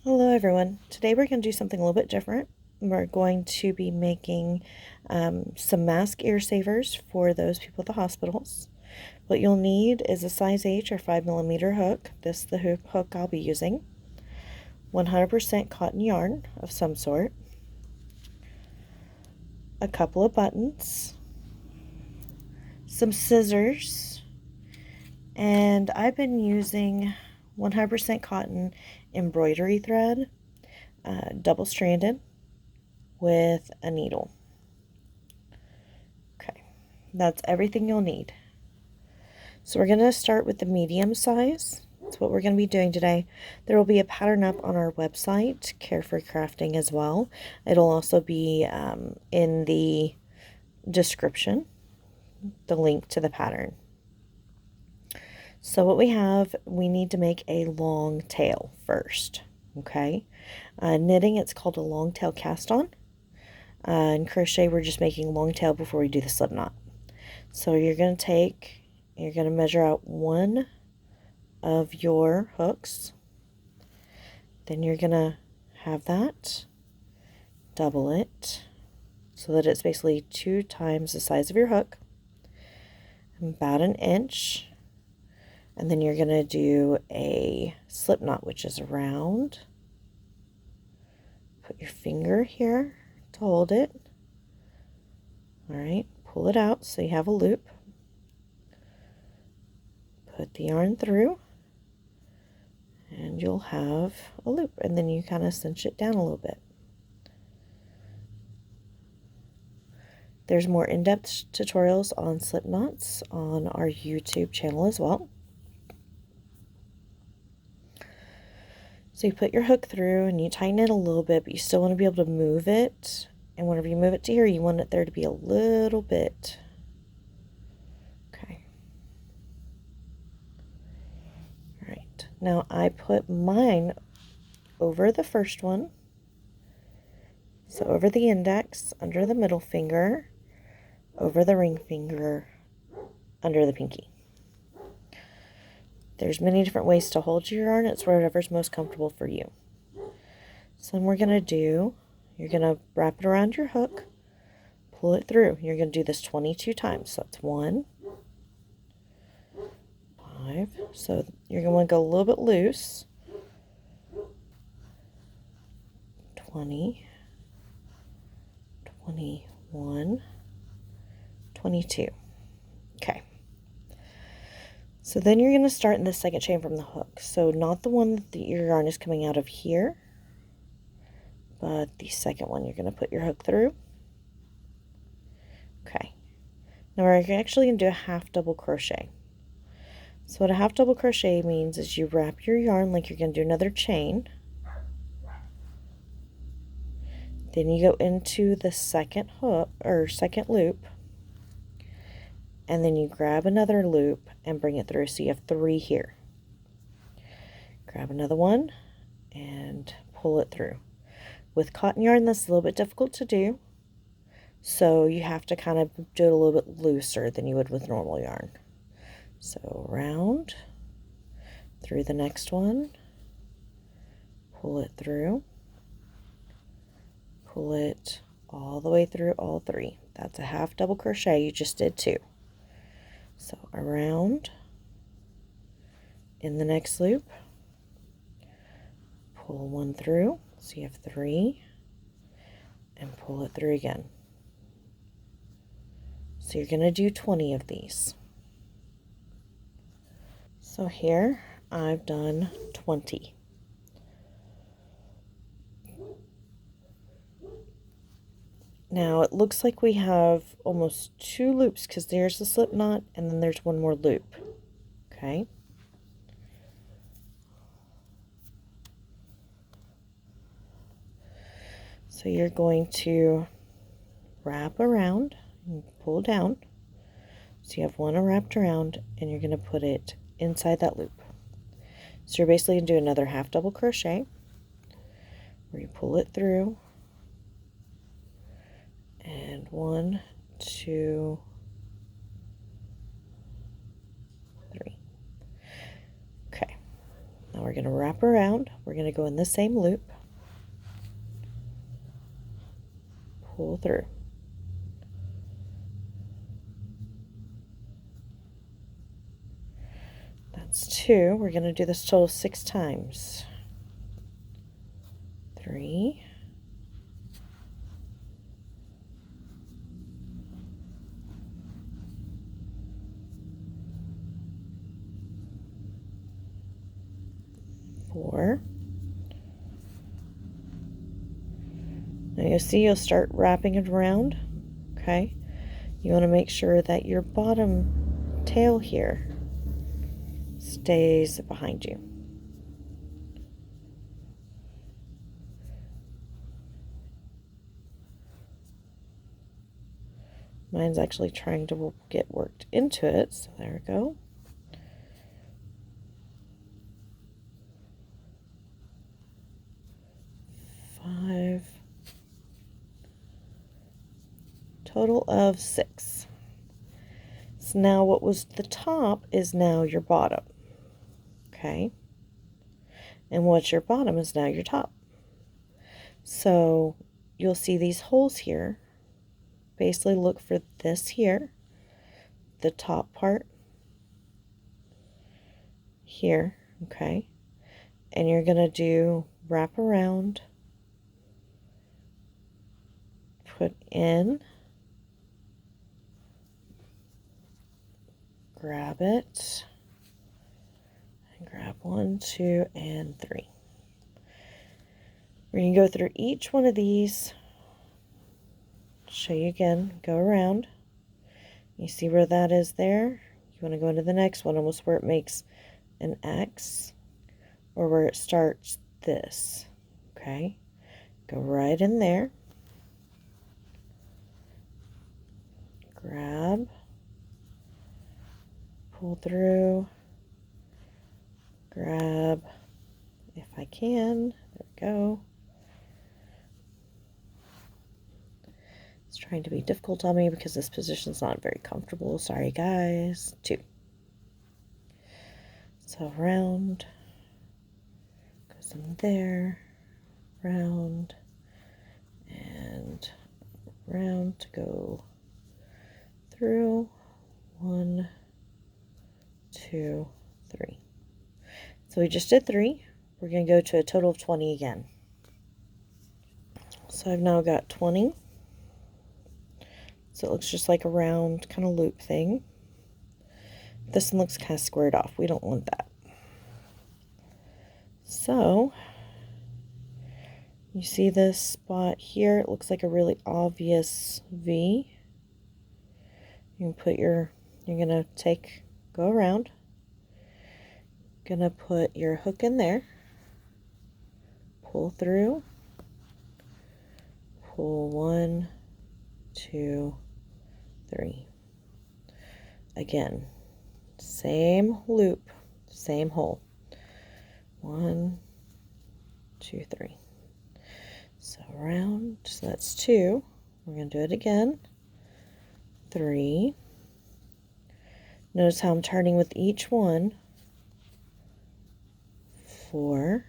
Hello everyone. Today we're going to do something a little bit different. We're going to be making some mask ear savers for those people at the hospitals. What you'll need is a size H or 5mm hook. This is the hook I'll be using. 100% cotton yarn of some sort. A couple of buttons. Some scissors. And I've been using 100% cotton embroidery thread, double-stranded, with a needle. Okay, that's everything you'll need. So we're going to start with the medium size. That's what we're going to be doing today. There will be a pattern up on our website, Carefree Crafting, as well. It'll also be in the description, the link to the pattern. So what we need to make a long tail first. Okay, knitting, it's called a long tail cast on. In crochet, we're just making long tail before we do the slip knot. So you're going to measure out one of your hooks. Then you're going to have that, double it, so that it's basically 2 times the size of your hook, about an inch. And then you're going to do a slip knot, which is around. Put your finger here to hold it. All right, pull it out so you have a loop. Put the yarn through, and you'll have a loop, and then you kind of cinch it down a little bit. There's more in-depth tutorials on slip knots on our YouTube channel as well. So you put your hook through and you tighten it a little bit, but you still want to be able to move it. And whenever you move it to here, you want it there to be a little bit. Okay. All right. Now I put mine over the first one. So over the index, under the middle finger, over the ring finger, under the pinky. There's many different ways to hold your yarn. It's whatever's most comfortable for you. So then we're going to do, you're going to wrap it around your hook, pull it through. You're going to do this 22 times. So that's 1, 5. So you're going to want to go a little bit loose. 20, 21, 22. Okay. So then you're going to start in the second chain from the hook. So not the one that your yarn is coming out of here, but the second one you're going to put your hook through. Okay. Now we're actually going to do a half double crochet. So what a half double crochet means is you wrap your yarn like you're going to do another chain. Then you go into the second hook or second loop. And then you grab another loop and bring it through. So you have 3 here. Grab another one and pull it through. With cotton yarn, that's a little bit difficult to do. So you have to kind of do it a little bit looser than you would with normal yarn. So around, through the next one, pull it through, pull it all the way through all 3. That's a half double crochet. You just did 2. So around, in the next loop, pull 1 through, so you have 3, and pull it through again. So you're going to do 20 of these. So here I've done 20. Now it looks like we have almost 2 loops because there's the slip knot and then there's one more loop. Okay. So you're going to wrap around and pull down. So you have one wrapped around and you're going to put it inside that loop. So you're basically going to do another half double crochet where you pull it through. And 1, 2, 3. Okay. Now we're we're going to wrap around. We're going to go in the same loop, pull through. That's 2. We're going to do this total 6 times. 3, 4. Now you'll see you'll start wrapping it around. Okay, you want to make sure that your bottom tail here stays behind you. Mine's actually trying to get worked into it, so there we go. Total of 6. So now what was the top is now your bottom. Okay? And what's your bottom is now your top. So you'll see these holes here. Basically look for this here, the top part here, okay? And you're going to do wrap around, put in, grab it, and grab 1, 2, and 3. We're going to go through each one of these, show you again, go around. You see where that is there? You want to go into the next one, almost where it makes an X, or where it starts this, okay? Go right in there, grab, pull through, grab, if I can, there we go. It's trying to be difficult on me because this position's not very comfortable, sorry guys. 2. So round, goes in there, round, and round to go through. 1, 2, 3. So we just did 3. We're going to go to a total of 20 again. So I've now got 20. So it looks just like a round kind of loop thing. This one looks kind of squared off. We don't want that. So you see this spot here? It looks like a really obvious V. You can put you're going to go around. Going to put your hook in there. Pull through. Pull 1, 2, 3. Again, same loop, same hole. 1, 2, 3. So around, so that's 2. We're going to do it again. 3. Notice how I'm turning with each one. 4.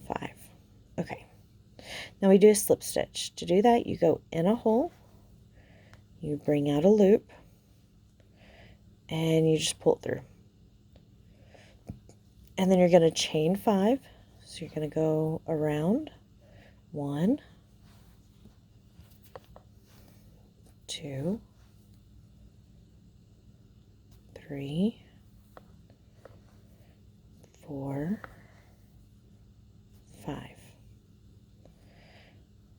5. Okay. Now we do a slip stitch. To do that, you go in a hole, you bring out a loop, and you just pull it through. And then you're going to chain 5. So you're going to go around 1, 2, 3, 4, 5.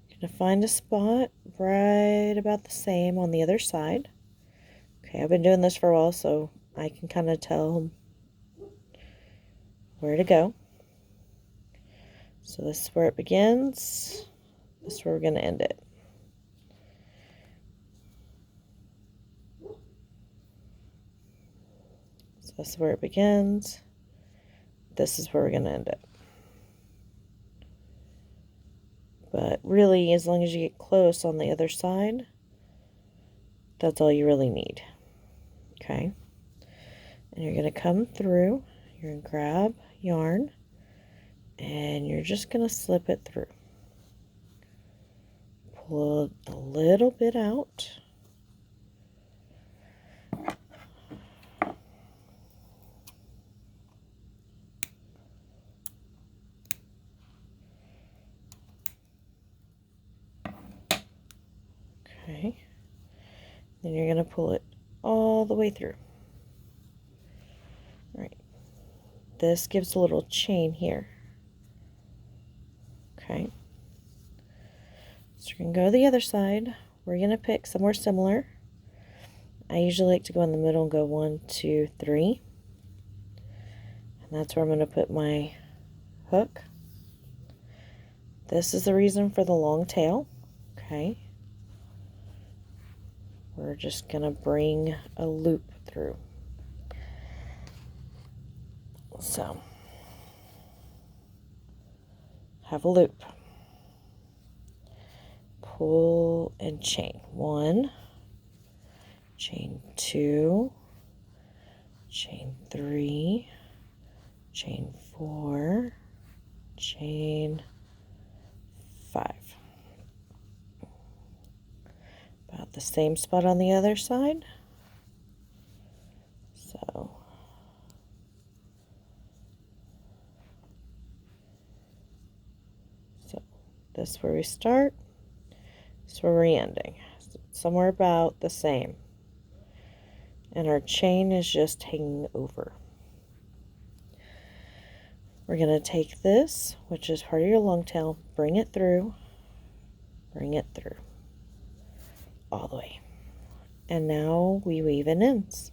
You're going to find a spot right about the same on the other side. Okay, I've been doing this for a while, so I can kind of tell where to go. So this is where it begins. This is where we're going to end it. So this is where it begins. This is where we're going to end it. But really, as long as you get close on the other side, That's all you really need. Okay. And you're going to come through, you're going to grab yarn, and you're just going to slip it through. Pull a little bit out. Okay. Then you're going to pull it all the way through. All right. This gives a little chain here. Okay. So we're going to go to the other side. We're going to pick somewhere similar. I usually like to go in the middle and go 1, 2, 3. And that's where I'm going to put my hook. This is the reason for the long tail. Okay. We're just going to bring a loop through. So, have a loop. Pull and chain. 1, chain 2, chain 3, chain 4, chain 5. About the same spot on the other side. So this is where we start, this is where we're ending. Somewhere about the same. And our chain is just hanging over. We're going to take this, which is part of your long tail, bring it through, all the way. And now we weave in ends.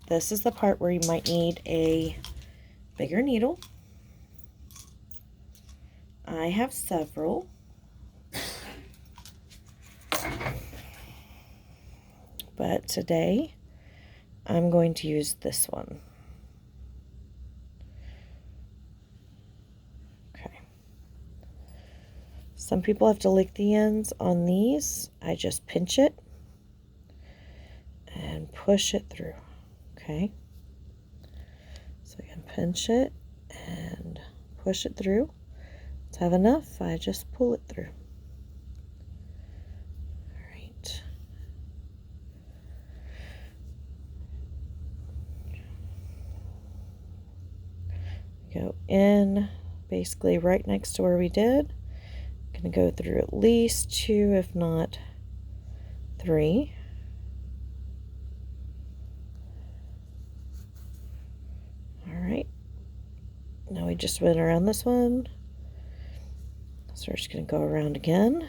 This is the part where you might need a bigger needle. I have several. But today I'm going to use this one. Okay. Some people have to lick the ends on these. I just pinch it and push it through. Okay. So I can pinch it and push it through. To have enough, I just pull it through. All right. Go in basically right next to where we did. Going to go through at least 2, if not 3. All right. Now we just went around this one. So we're just going to go around again.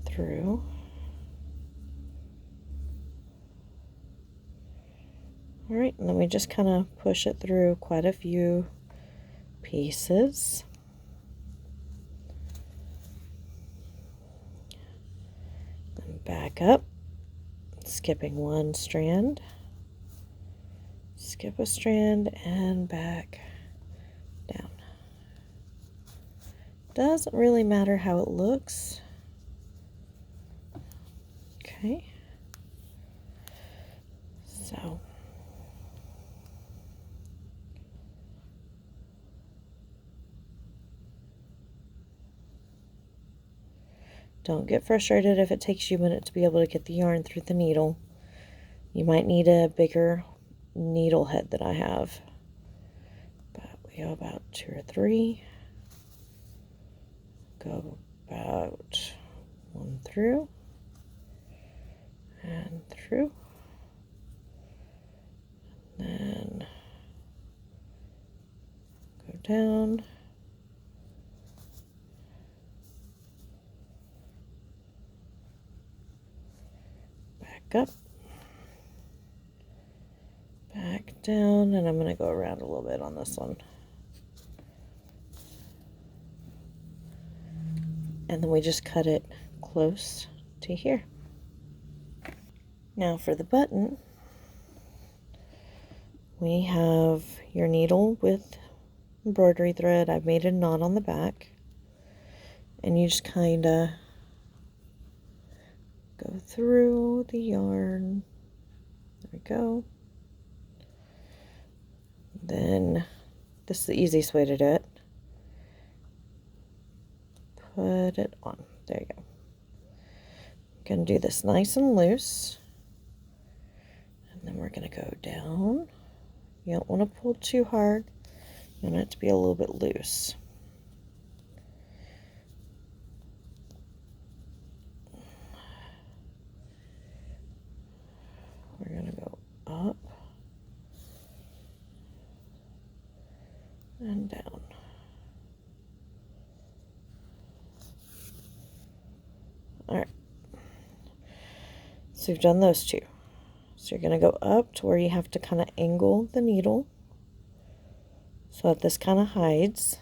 Through. All right, and then we just kind of push it through quite a few pieces. Then back up, skipping one strand, skip a strand, and back down. Doesn't really matter how it looks. Okay. So don't get frustrated if it takes you a minute to be able to get the yarn through the needle. You might need a bigger needle head than I have. But we go about 2 or 3. Go about 1 through and through. And then go down. Back up. Back down, and I'm going to go around a little bit on this one. And then we just cut it close to here. Now for the button, we have your needle with embroidery thread. I've made a knot on the back, and you just kind of go through the yarn. There we go. Then this is the easiest way to do it. Put it on. There you go. I'm going to do this nice and loose. And then we're going to go down. You don't want to pull too hard. You want it to be a little bit loose. We're going to go up and down. All right. So you've done those two. So you're going to go up to where you have to kind of angle the needle so that this kind of hides.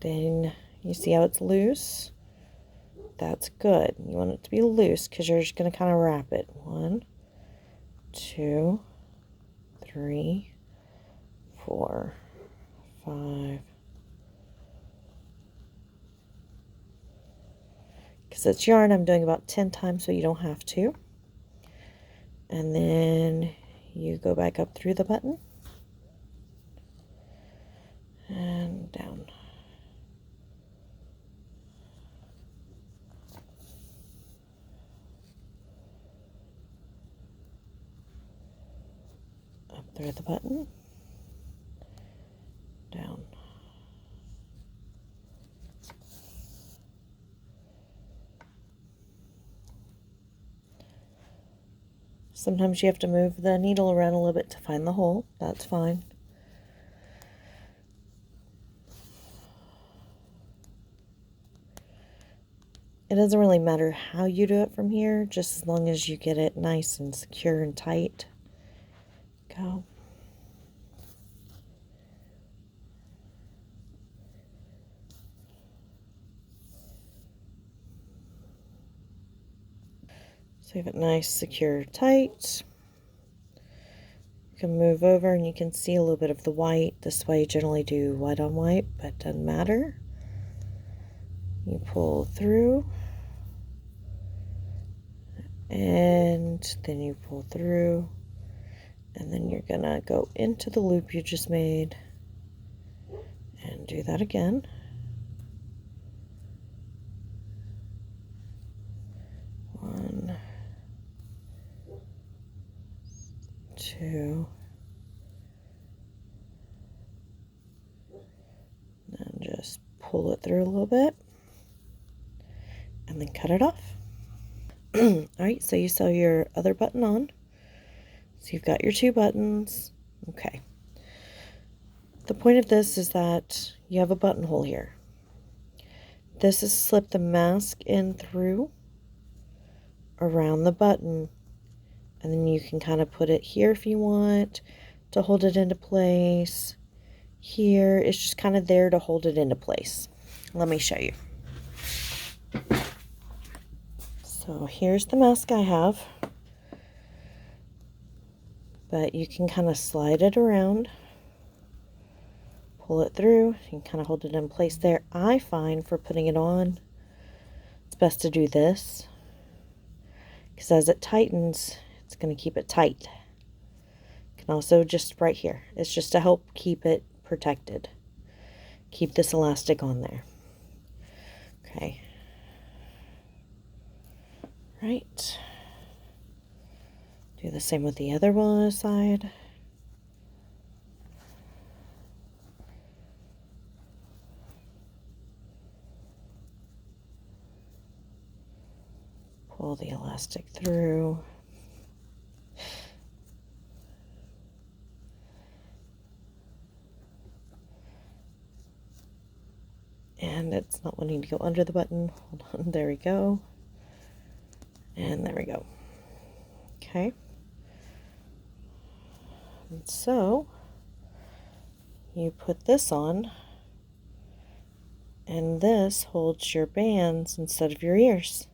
Then you see how it's loose? That's good. You want it to be loose because you're just going to kind of wrap it. 1, 2, 3, 4, 5. Because it's yarn, I'm doing about 10 times so you don't have to. And then you go back up through the button and down. Up through the button, down. Sometimes you have to move the needle around a little bit to find the hole. That's fine. It doesn't really matter how you do it from here, just as long as you get it nice and secure and tight. Go. So you have it nice, secure, tight. You can move over and you can see a little bit of the white. This way you generally do white on white, but it doesn't matter. You pull through. And then you pull through. And then you're going to go into the loop you just made. And do that again. 1, 2, and just pull it through a little bit, and then cut it off. Alright, so you sew your other button on. So you've got your 2 buttons. Okay. The point of this is that you have a buttonhole here. This is slip the mask in through around the button, and then you can kind of put it here if you want to hold it into place. Here it's just kind of there to hold it into place. Let me show you. So here's the mask I have, but you can kind of slide it around, pull it through, you can kind of hold it in place there. I find for putting it on, it's best to do this, because as it tightens, it's going to keep it tight. You can also just right here, it's just to help keep it protected. Keep this elastic on there. Okay. Right. Do the same with the other one side. Pull the elastic through. And it's not wanting to go under the button. Hold on, there we go. And there we go. Okay. And so you put this on, and this holds your bands instead of your ears.